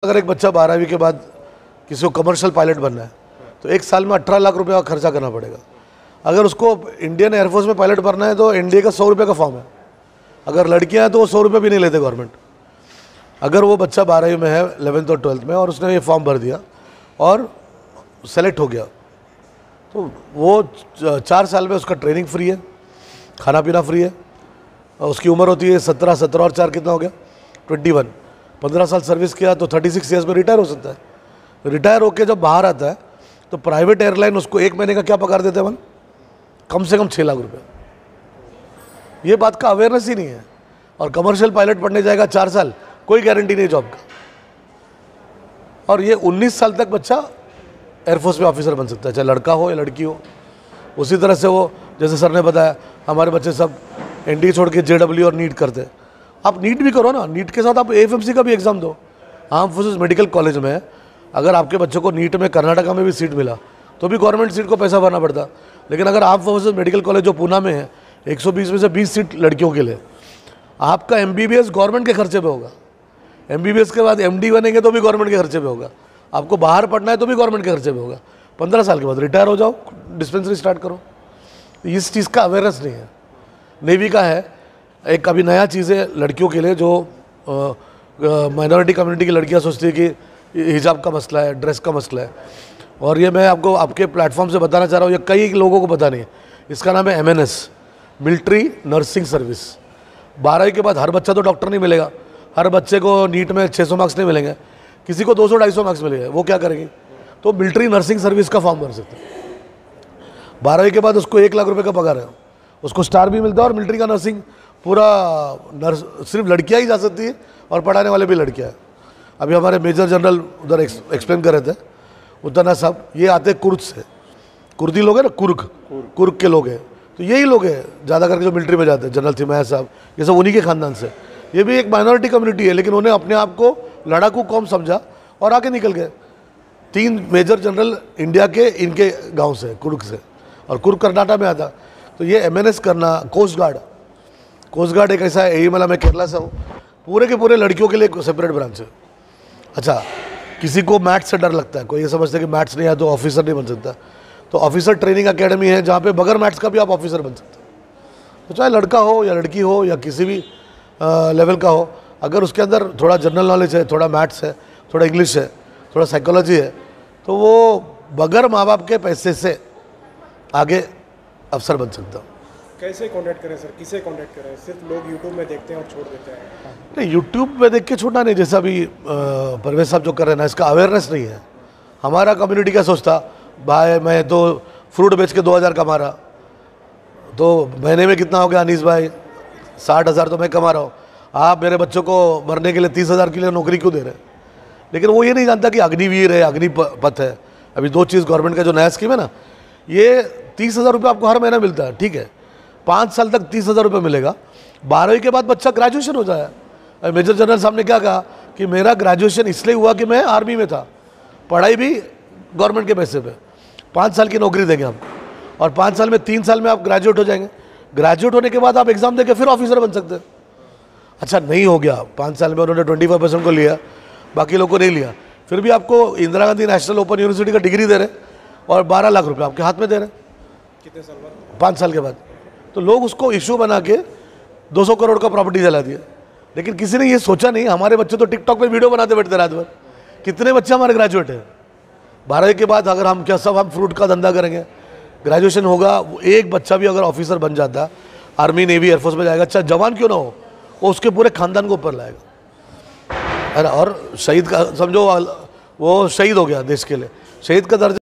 अगर एक बच्चा 12वीं के बाद किसी को कमर्शियल पायलट बनना है तो एक साल में 18 लाख रुपए का खर्चा करना पड़ेगा। अगर उसको इंडियन एयरफोर्स में पायलट बनना है तो एनडीए का 100 रुपये का फॉर्म है। अगर लड़कियां हैं तो वो 100 रुपये भी नहीं लेते गवर्नमेंट। अगर वो बच्चा 12वीं में है, 11th और 12th में, और उसने ये फॉर्म भर दिया और सेलेक्ट हो गया तो वो 4 साल में उसका ट्रेनिंग फ्री है, खाना पीना फ्री है। उसकी उम्र होती है 17 और 4 कितना हो गया 21। 15 साल सर्विस किया तो 36 ईयर्स में रिटायर हो सकता है। रिटायर होकर जब बाहर आता है तो प्राइवेट एयरलाइन उसको 1 महीने का क्या पगार देते हैं, कम से कम 6 लाख रुपए। ये बात का अवेयरनेस ही नहीं है। और कमर्शियल पायलट पढ़ने जाएगा 4 साल, कोई गारंटी नहीं जॉब का। और ये 19 साल तक बच्चा एयरफोर्स में ऑफिसर बन सकता है, चाहे लड़का हो या लड़की हो। उसी तरह से वो, जैसे सर ने बताया, हमारे बच्चे सब एनडीए छोड़ के जेडब्ल्यू और नीट करते हैं। आप नीट भी करो ना, नीट के साथ आप एएफएमसी का भी एग्जाम दो। आर्म फोर्सेस मेडिकल कॉलेज में अगर आपके बच्चों को नीट में कर्नाटका में भी सीट मिला तो भी गवर्नमेंट सीट को पैसा भरना पड़ता। लेकिन अगर आर्म फोर्सेस मेडिकल कॉलेज जो पूना में है, 120 में से 20 सीट लड़कियों के लिए, आपका एमबीबीएस गवर्नमेंट के खर्चे पे होगा। एमबीबीएस के बाद एमडी बनेंगे तो भी गवर्नमेंट के खर्चे पे होगा। आपको बाहर पढ़ना है तो भी गवर्नमेंट के खर्चे पे होगा। 15 साल के बाद रिटायर हो जाओ, डिस्पेंसरी स्टार्ट करो। इस चीज़ का अवेयरनेस नहीं है। नेवी का है एक अभी नया चीज़ है लड़कियों के लिए, जो माइनॉरिटी कम्युनिटी की लड़कियां सोचती है कि हिजाब का मसला है, ड्रेस का मसला है। और ये मैं आपको आपके प्लेटफॉर्म से बताना चाह रहा हूँ, ये कई लोगों को पता नहीं है। इसका नाम है एमएनएस, मिलिट्री नर्सिंग सर्विस। 12वीं के बाद हर बच्चा तो डॉक्टर नहीं मिलेगा। हर बच्चे को नीट में 600 मार्क्स नहीं मिलेंगे, किसी को 200-250 मार्क्स मिलेंगे। वो क्या करेंगे? तो मिलिट्री नर्सिंग सर्विस का फॉर्म भर सकते हैं। 12वीं के बाद उसको 1 लाख रुपए का पगार है, उसको स्टार भी मिलता है। और मिलिट्री का नर्सिंग पूरा नर्स सिर्फ लड़कियां ही जा सकती है और पढ़ाने वाले भी लड़कियां हैं। अभी हमारे मेजर जनरल उधर एक्सप्लेन कर रहे थे, उतना साहब, ये आते कुर्द से, कुर्दी लोग हैं ना, कुर्ग के लोग हैं। तो यही लोग हैं ज़्यादा करके जो मिलिट्री में जाते हैं। जनरल थिमैया साहब, ये सब उन्हीं के खानदान से। ये भी एक माइनॉरिटी कम्युनिटी है, लेकिन उन्हें अपने आप को लड़ाकू कौम समझा और आगे निकल गए। 3 मेजर जनरल इंडिया के इनके गाँव से, कुर्ग से, और कुर्ग कर्नाटक में आता। तो ये एमएनएस करना, कोस्ट गार्ड एक ऐसा है, मैं केरला से हूँ, पूरे के पूरे लड़कियों के लिए एक सेपरेट ब्रांच है। अच्छा, किसी को मैथ्स से डर लगता है, कोई ये समझता है कि मैथ्स नहीं आया तो ऑफिसर नहीं बन सकता, तो ऑफिसर ट्रेनिंग एकेडमी है जहाँ पे बगैर मैथ्स का भी आप ऑफिसर बन सकते हैं। तो चाहे लड़का हो या लड़की हो या किसी भी लेवल का हो, अगर उसके अंदर थोड़ा जनरल नॉलेज है, थोड़ा मैथ्स है, थोड़ा इंग्लिश है, थोड़ा साइकोलॉजी है, तो वो बगैर माँ बाप के पैसे से आगे अफसर बन सकता हूँ। कैसे कांटेक्ट करें सर, किसे कांटेक्ट करें? सिर्फ लोग यूट्यूब में देखते हैं और छोड़ देते हैं। नहीं, यूट्यूब में देख के छोड़ना नहीं। जैसा अभी परवेज साहब जो कर रहे हैं ना, इसका अवेयरनेस नहीं है। हमारा कम्युनिटी क्या सोचता, भाई मैं तो फ्रूट बेच के 2000 कमा रहा, तो महीने में कितना हो गया अनीस भाई, 60,000 तो मैं कमा रहा हूँ। आप मेरे बच्चों को मरने के लिए 30,000 के लिए नौकरी क्यों दे रहे हैं? लेकिन वो ये नहीं जानता कि अग्निवीर है, अग्निपथ है। अभी 2 चीज़ गवर्नमेंट का जो नया स्कीम है ना, ये 30,000 रुपये आपको हर महीना मिलता है, ठीक है। 5 साल तक 30,000 रुपये मिलेगा। 12वीं के बाद बच्चा ग्रेजुएशन हो जाए। मेजर जनरल साहब ने क्या कहा कि मेरा ग्रेजुएशन इसलिए हुआ कि मैं आर्मी में था, पढ़ाई भी गवर्नमेंट के पैसे पे। 5 साल की नौकरी देंगे हम, और 5 साल में 3 साल में आप ग्रेजुएट हो जाएंगे। ग्रेजुएट होने के बाद आप एग्जाम देके फिर ऑफिसर बन सकते हैं। अच्छा, नहीं हो गया 5 साल में, उन्होंने 25% को लिया, बाकी लोग को नहीं लिया, फिर भी आपको Indira Gandhi national open university का डिग्री दे रहे और 12 लाख रुपये आपके हाथ में दे रहे। कितने साल बाद? 5 साल के बाद। तो लोग उसको इशू बना के 200 करोड़ का प्रॉपर्टी जला दिया। लेकिन किसी ने ये सोचा नहीं, हमारे बच्चे तो टिकटॉक पे वीडियो बनाते बैठते रात भर। कितने बच्चे हमारे ग्रेजुएट हैं? 12वीं के बाद अगर हम क्या सब हम फ्रूट का धंधा करेंगे, ग्रेजुएशन होगा, एक बच्चा भी अगर ऑफिसर बन जाता, आर्मी नेवी एयरफोर्स में जाएगा, अच्छा जवान क्यों ना हो, वो उसके पूरे खानदान को ऊपर लाएगा। और शहीद का समझो, वो शहीद हो गया देश के लिए, शहीद का दर्जा